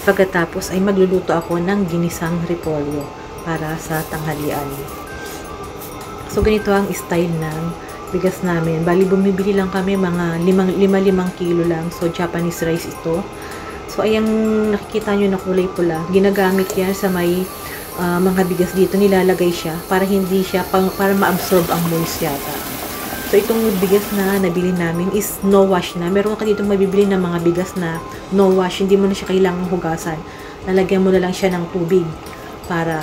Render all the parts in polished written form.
pagkatapos ay magluluto ako ng ginisang repolyo para sa tanghalian. So ganito ang style ng bigas namin. Bali bumibili lang kami mga 5 kilo lang. So Japanese rice ito. So ayan, nakikita nyo na kulay pula. Ginagamit yan sa may mga bigas dito. Nilalagay siya para hindi siya, para ma-absorb ang moist yata. So itong bigas na nabili namin is no wash na. Meron ka dito mabibili ng mga bigas na no wash. Hindi mo na siya kailangang hugasan. Lalagyan mo na lang siya ng tubig para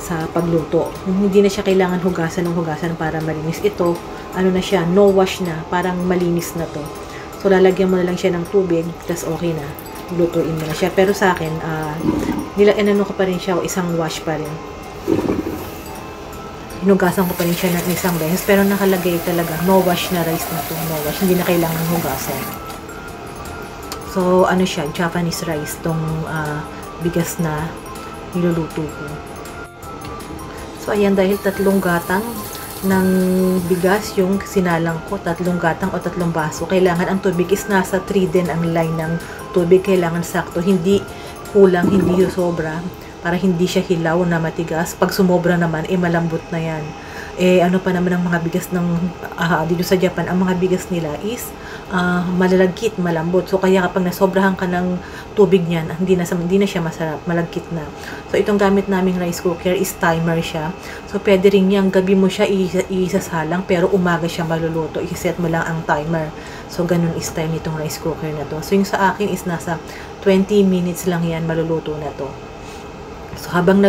sa pagluto. Hindi na siya kailangan hugasan para malinis. Ito, ano na siya, no wash na. Parang malinis na to. So lalagyan mo na lang siya ng tubig, tas okay na. Lutuin mo na siya. Pero sa akin, ano ko pa rin siya, isang wash pa rin. Hinugasan ko pa rin siya ng isang beses. Pero nakalagay talaga, no wash na rice na to. No wash. Hindi na kailangan hugasan. So, ano siya, Japanese rice. Tong bigas na niluluto ko. So, ayan, dahil 3 gatang ng bigas yung sinalang ko, 3 gatang o 3 baso. Kailangan ang tubig is nasa 3 din ang line ng tubig. Kailangan sakto. Hindi kulang, hindi sobra. Para hindi siya hilaw na matigas. Pag sumobra naman, malambot na yan. Ano pa naman ang mga bigas ng dito sa Japan, ang mga bigas nila is malalagkit, malambot. So kaya kapag nasobrahan ka ng tubig niyan, hindi na siya masarap, malagkit na. So itong gamit naming rice cooker is timer siya. So pwede rin yang gabi mo siya isasalang pero umaga siya maluluto. I-set mo lang ang timer. So ganun is time nitong rice cooker na to. So yung sa akin is nasa 20 minutes lang yan maluluto na to. So habang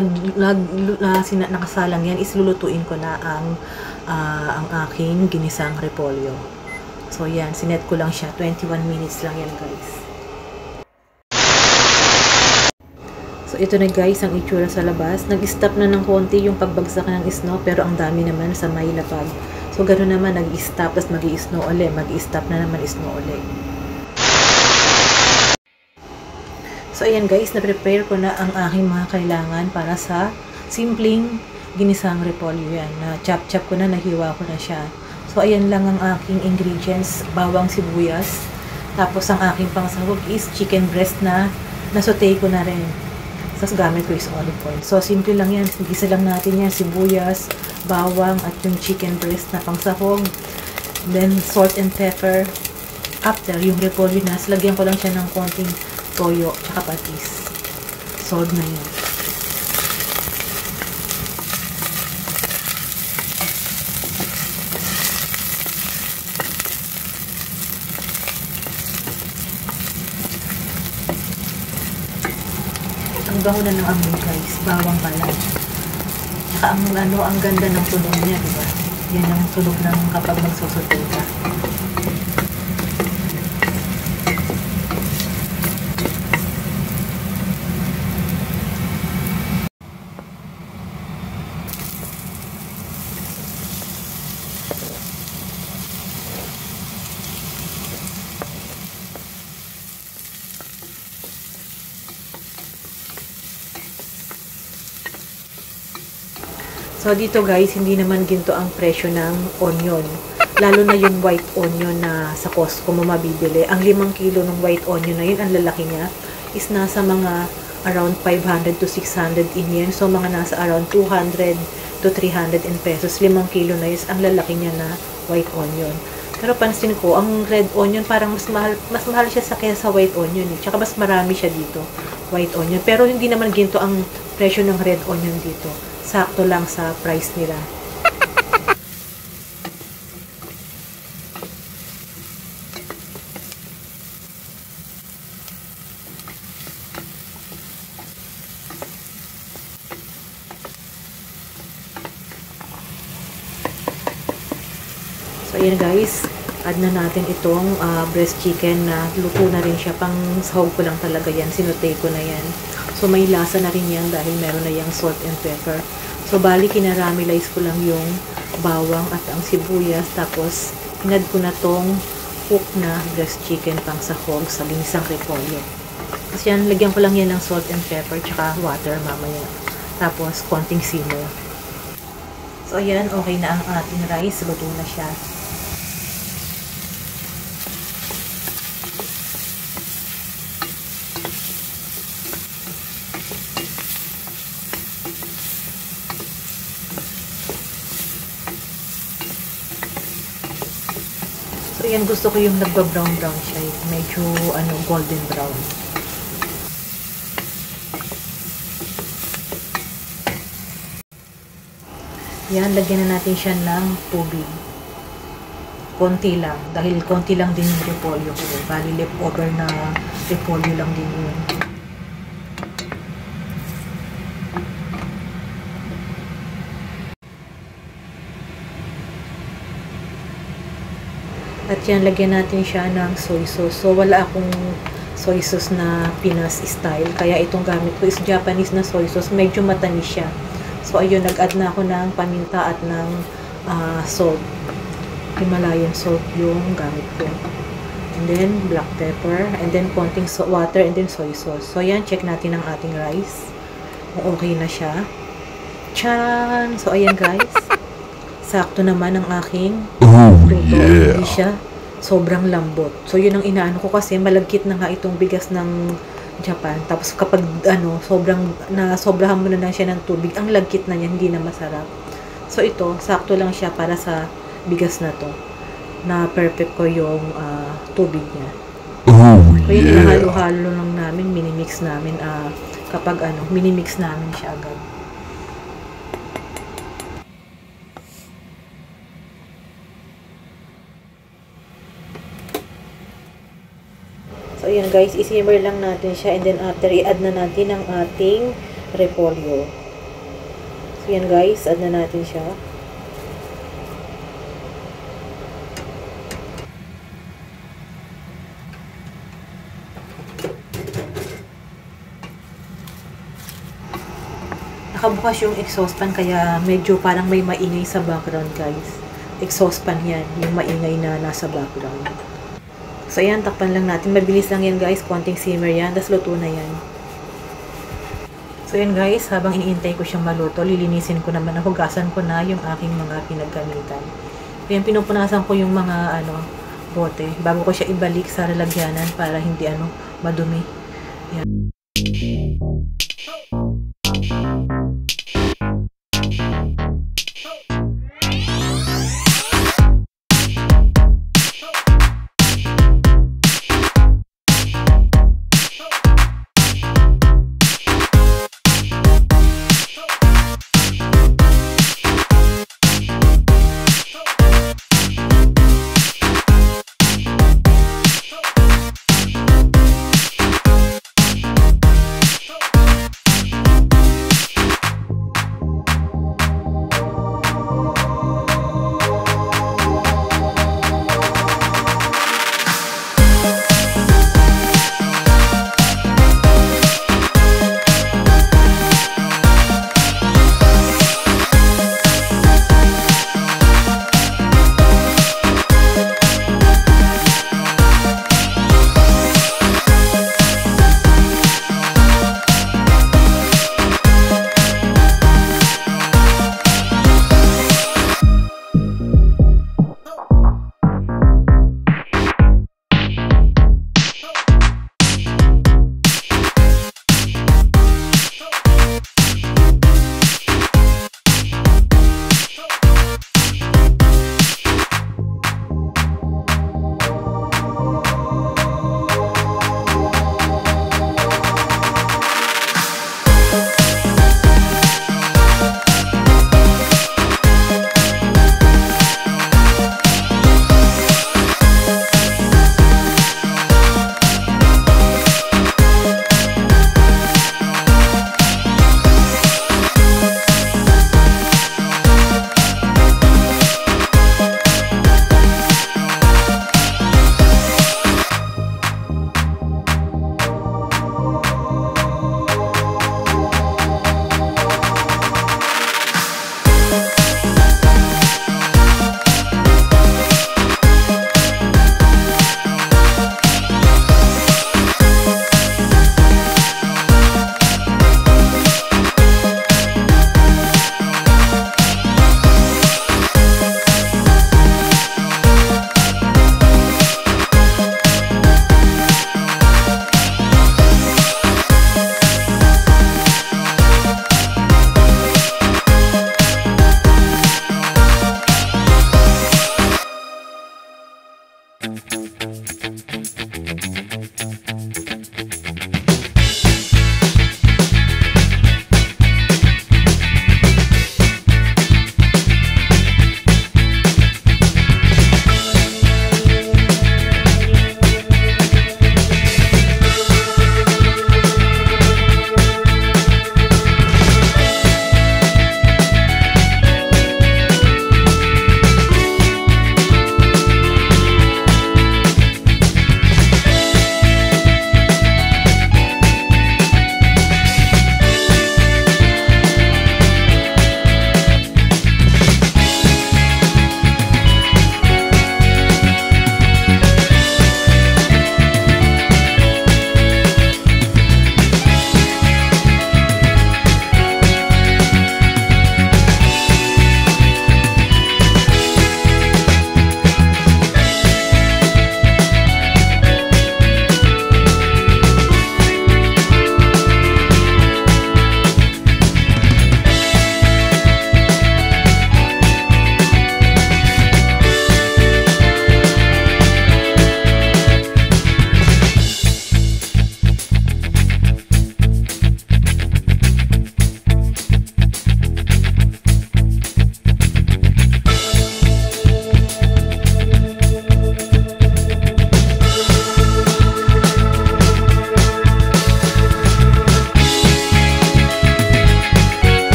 nakasalang yan, is lulutuin ko na ang aking ginisang repolyo. So yan, sinet ko lang siya. 21 minutes lang yan, guys. So ito na guys, ang itsura sa labas. Nag-stop na ng konti yung pagbagsak ng snow, pero ang dami naman sa may lapag. So ganoon naman, nag-stop, tapos mag-i-snow ulit. Mag-i-stop na naman, snow ulit. So, ayan guys, na-prepare ko na ang aking mga kailangan para sa simpleng ginisang repolyo yan. Na-chop-chop ko na, nahiwa ko na siya. So, ayan lang ang aking ingredients. Bawang sibuyas. Tapos, ang aking pangsahog is chicken breast na nasote ko na rin. Tapos, gamit ko is olive oil. So, simple lang yan. Igisa lang natin yan. Sibuyas, bawang, at yung chicken breast na pangsahog. Then, salt and pepper. After, yung repolyo na, lagyan ko lang siya ng konting toyo, tsaka patis. Solve na yun. Ang baho na ng amoy guys. Bawang pala. Tsaka ang ganda ng tunog niya, diba? Yan ang tunog ng kapag magsusuto ka. So, dito guys, hindi naman ginto ang presyo ng onion. Lalo na yung white onion na sa Costco mo mabibili. Ang 5 kilo ng white onion na yun, ang lalaki niya, is nasa mga around 500 to 600 in yen. So, mga nasa around 200 to 300 in pesos. 5 kilo na yun, ang lalaki niya na white onion. Pero pansin ko, ang red onion parang mas mahal siya kaysa white onion. Tsaka mas marami siya dito, white onion. Pero hindi naman ginto ang presyo ng red onion dito. Sakto lang sa price nila. So, ayan guys. Add na natin itong breast chicken na luto na rin siya. Pang sahog ko lang talaga yan. Sinutay ko na yan. So, may lasa na rin yan dahil meron na yung salt and pepper. So, bali, kinaramelize ko lang yung bawang at ang sibuyas. Tapos, inad ko na tong cook na breast chicken pang sahog sa ginisang repolyo. Tapos yan, lagyan ko lang yan ng salt and pepper tsaka water mamaya. Tapos, konting simmer. So, ayan, okay na ang ating rice. Luto na siya. So, yan, gusto ko yung nagba-brown-brown siya. Medyo, golden brown. Yan, lagyan na natin siya ng tubig. Konti lang. Dahil konti lang din yung repolyo ko. Bali, leftover na repolyo lang din yun. At yan, lagyan natin siya ng soy sauce. So, wala akong soy sauce na Pinas style. Kaya itong gamit ko is Japanese na soy sauce. Medyo matamis siya. So, ayun, nag-add na ako ng paminta at ng salt. Himalayan salt yung gamit ko. And then, black pepper. And then, konting water. And then, soy sauce. So, yan, check natin ang ating rice. Okay na siya. Tcharan! So, ayan guys. Sakto naman ang aking luto. Yeah. Hindi siya sobrang lambot. So, yun ang inaano ko kasi malagkit na nga itong bigas ng Japan. Tapos, kapag sobrahan mo na lang siya ng tubig, ang lagkit na niya, hindi na masarap. So, ito, sakto lang siya para sa bigas na to. Na perfect ko yung tubig niya. So, yun, halo-halo lang namin, minimix namin. Kapag minimix namin siya agad. So, ayan guys, isimmer lang natin siya and then after, i-add na natin ang ating repolyo. So, ayan guys, add na natin siya. Nakabukas yung exhaust fan kaya medyo parang may maingay sa background guys. Exhaust fan yan, yung maingay na nasa background. So, ayan, takpan lang natin. Mabilis lang yan, guys. Konting simmer yan. Tas luto na yan. So, ayan, guys. Habang iniintay ko siyang maluto, lilinisin ko naman. Hugasan ko na yung aking mga pinaggamitan. Ayan, pinupunasan ko yung mga, bote. Bago ko siya ibalik sa lalagyanan para hindi, madumi. Ayan.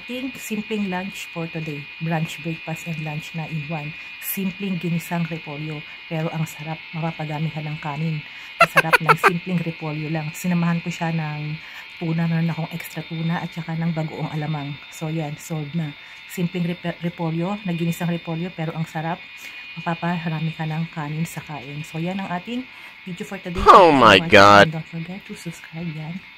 ating simpleng lunch for today. Brunch, breakfast, and lunch na in one. Simpleng ginisang repolyo, pero ang sarap. Mapapadami ka ng kanin. Ang sarap ng simpleng repolyo lang. Sinamahan ko siya ng tuna, meron akong extra tuna at saka ng bagoong alamang. So yan, sold na. Simpleng repolyo, na ginisang repolyo, pero ang sarap. Mapaparami ka ng kanin sa kain. So yan ang ating video for today. Oh my God! Don't forget to subscribe yan.